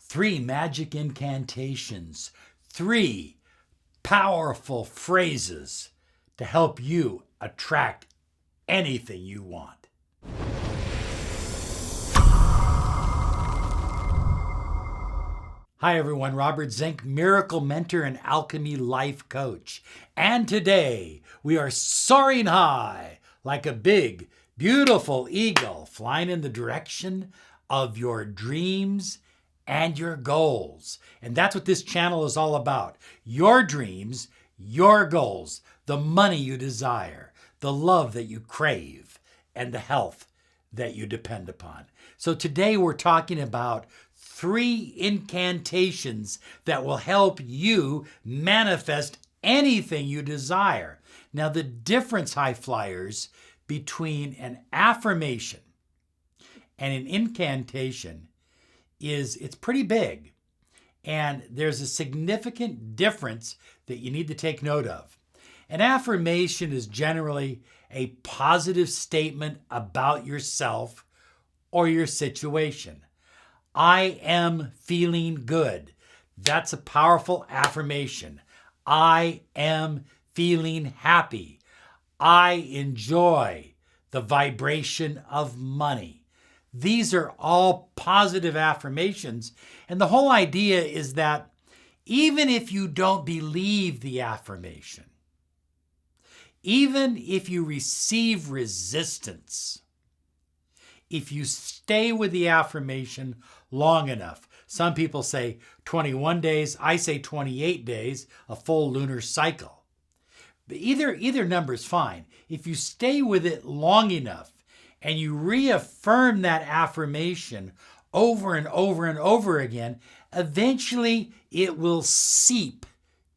3 magic incantations, 3 powerful phrases to help you attract anything you want. Hi everyone, Robert Zink, Miracle Mentor and Alchemy Life Coach. And today we are soaring high like a big, beautiful eagle flying in the direction of your dreams and your goals. And that's what this channel is all about. Your dreams, your goals, the money you desire, the love that you crave, and the health that you depend upon. So today we're talking about 3 incantations that will help you manifest anything you desire. Now, the difference, high flyers, between an affirmation and an incantation is it's pretty big. And there's a significant difference that you need to take note of. An affirmation is generally a positive statement about yourself or your situation. I am feeling good. That's a powerful affirmation. I am feeling happy. I enjoy the vibration of money. These are all positive affirmations. And the whole idea is that even if you don't believe the affirmation, even if you receive resistance, if you stay with the affirmation long enough, some people say 21 days, I say 28 days, a full lunar cycle. But either number is fine. If you stay with it long enough and you reaffirm that affirmation over and over and over again, eventually it will seep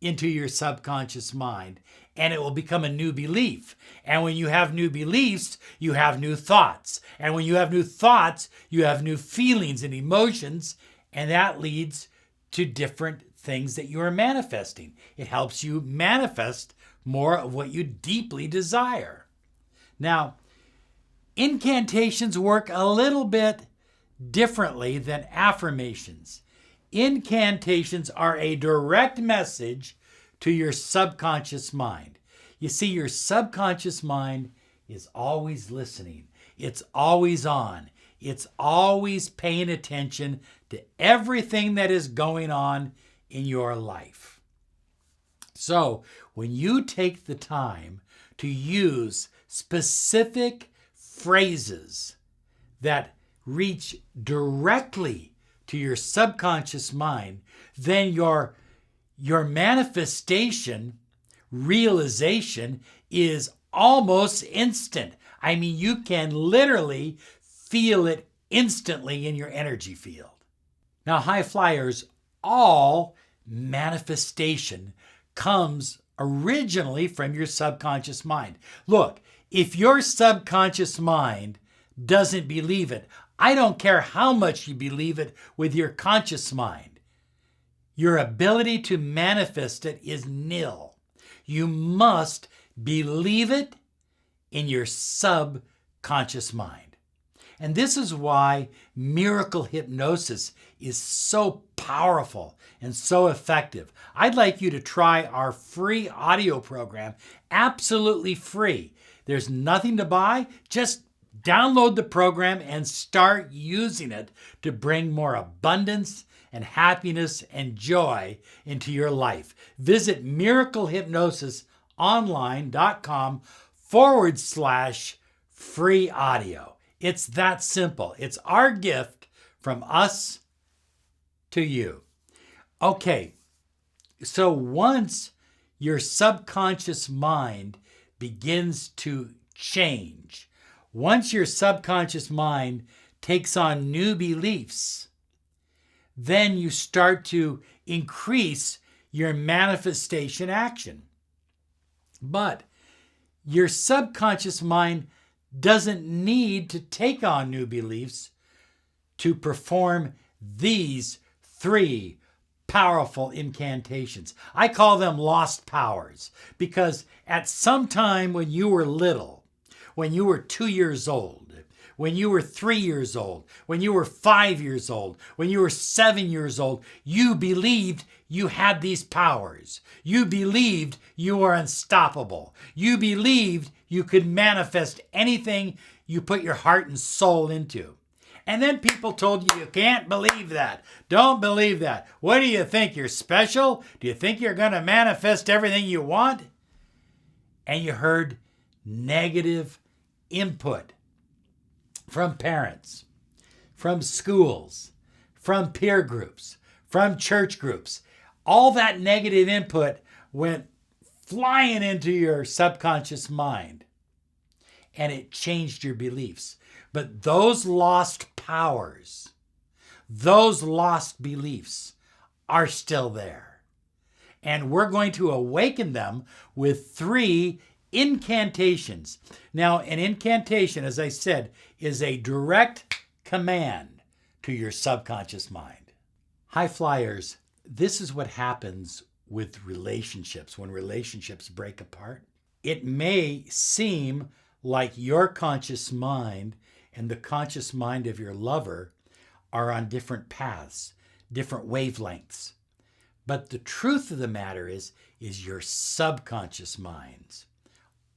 into your subconscious mind and it will become a new belief. And when you have new beliefs, you have new thoughts. And when you have new thoughts, you have new feelings and emotions, and that leads to different things that you are manifesting. It helps you manifest more of what you deeply desire. Now, incantations work a little bit differently than affirmations. Incantations are a direct message to your subconscious mind. You see, your subconscious mind is always listening. It's always on. It's always paying attention to everything that is going on in your life. So when you take the time to use specific phrases that reach directly to your subconscious mind, then your manifestation, realization is almost instant. I mean, you can literally feel it instantly in your energy field. Now, high flyers, all manifestation comes originally from your subconscious mind. Look, if your subconscious mind doesn't believe it, I don't care how much you believe it with your conscious mind, your ability to manifest it is nil. You must believe it in your subconscious mind. And this is why miracle hypnosis is so powerful and so effective. I'd like you to try our free audio program, absolutely free. There's nothing to buy, just download the program and start using it to bring more abundance and happiness and joy into your life. Visit miraclehypnosisonline.com/free audio. It's that simple. It's our gift from us to you. Okay, so once your subconscious mind begins to change, once your subconscious mind takes on new beliefs, then you start to increase your manifestation action. But your subconscious mind doesn't need to take on new beliefs to perform these 3 powerful incantations. I call them lost powers because at some time when you were little, when you were 2 years old, when you were 3 years old, when you were 5 years old, when you were 7 years old, you believed you had these powers. You believed you were unstoppable. You believed you could manifest anything you put your heart and soul into. And then people told you can't believe that. Don't believe that. What do you think? You're special? Do you think you're going to manifest everything you want? And you heard negative input from parents, from schools, from peer groups, from church groups. All that negative input went flying into your subconscious mind, and it changed your beliefs. But those lost powers, those lost beliefs are still there. And we're going to awaken them with 3 incantations. Now, an incantation, as I said, is a direct command to your subconscious mind. High flyers, this is what happens with relationships when relationships break apart. It may seem like your conscious mind and the conscious mind of your lover are on different paths, different wavelengths. But the truth of the matter is your subconscious minds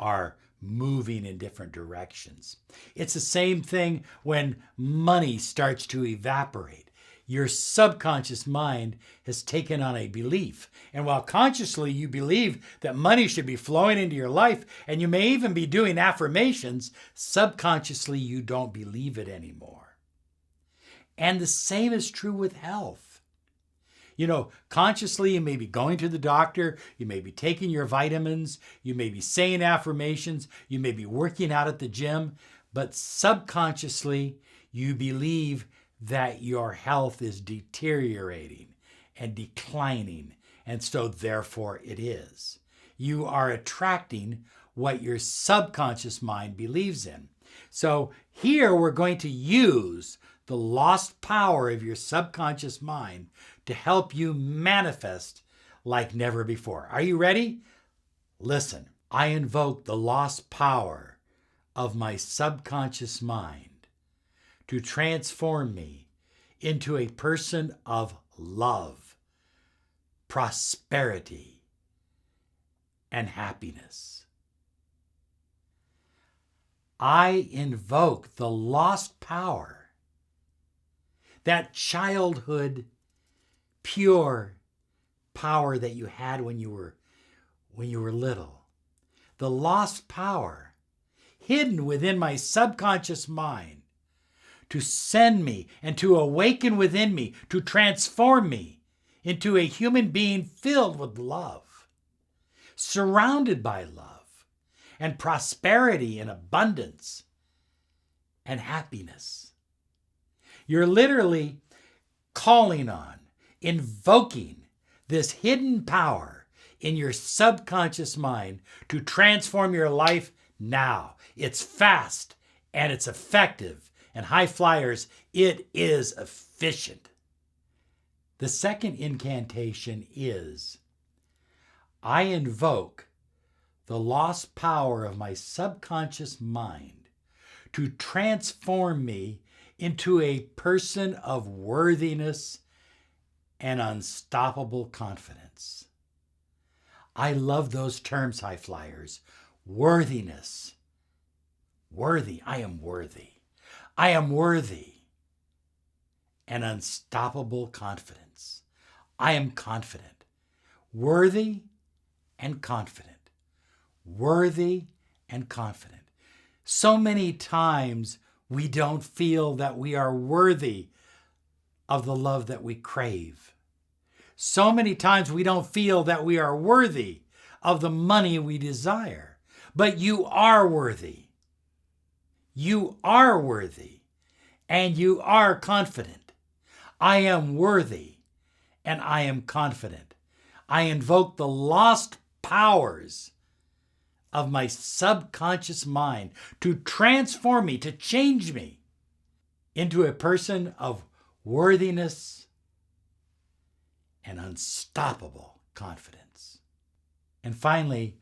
are moving in different directions. It's the same thing when money starts to evaporate. Your subconscious mind has taken on a belief. And while consciously you believe that money should be flowing into your life, and you may even be doing affirmations, subconsciously you don't believe it anymore. And the same is true with health. You know, consciously you may be going to the doctor, you may be taking your vitamins, you may be saying affirmations, you may be working out at the gym, but subconsciously you believe that your health is deteriorating and declining, and so therefore it is. You are attracting what your subconscious mind believes in. So here we're going to use the lost power of your subconscious mind to help you manifest like never before. Are you ready? Listen, I invoke the lost power of my subconscious mind to transform me into a person of love, prosperity, and happiness. I invoke the lost power, that childhood, pure power that you had when you were little. The lost power hidden within my subconscious mind to send me and to awaken within me, to transform me into a human being filled with love, surrounded by love, and prosperity and abundance and happiness. You're literally calling on, invoking this hidden power in your subconscious mind to transform your life now. It's fast and it's effective. And high flyers, it is efficient. The second incantation is, I invoke the lost power of my subconscious mind to transform me into a person of worthiness and unstoppable confidence. I love those terms, high flyers. Worthiness. Worthy. I am worthy. I am worthy. And unstoppable confidence. I am confident. Worthy and confident. Worthy and confident. So many times we don't feel that we are worthy of the love that we crave. So many times we don't feel that we are worthy of the money we desire. But you are worthy. You are worthy, and you are confident. I am worthy, and I am confident. I invoke the lost powers of my subconscious mind to transform me, to change me into a person of worthiness and unstoppable confidence. And finally,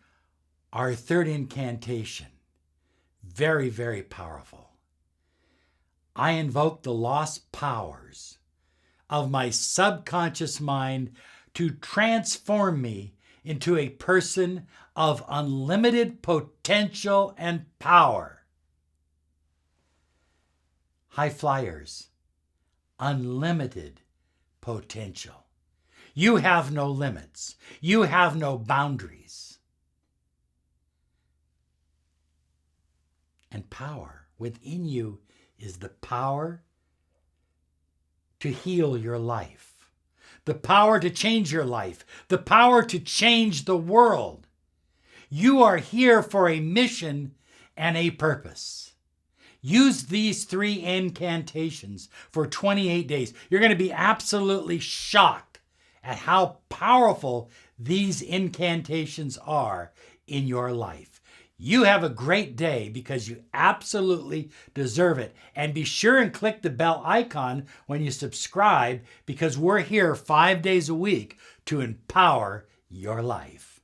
our third incantation, very, very powerful. I invoke the lost powers of my subconscious mind to transform me into a person of unlimited potential and power. High flyers, unlimited potential. You have no limits. You have no boundaries. And power within you is the power to heal your life, the power to change your life, the power to change the world. You are here for a mission and a purpose. Use these 3 incantations for 28 days. You're going to be absolutely shocked at how powerful these incantations are in your life. You have a great day because you absolutely deserve it. And be sure and click the bell icon when you subscribe, because we're here 5 days a week to empower your life.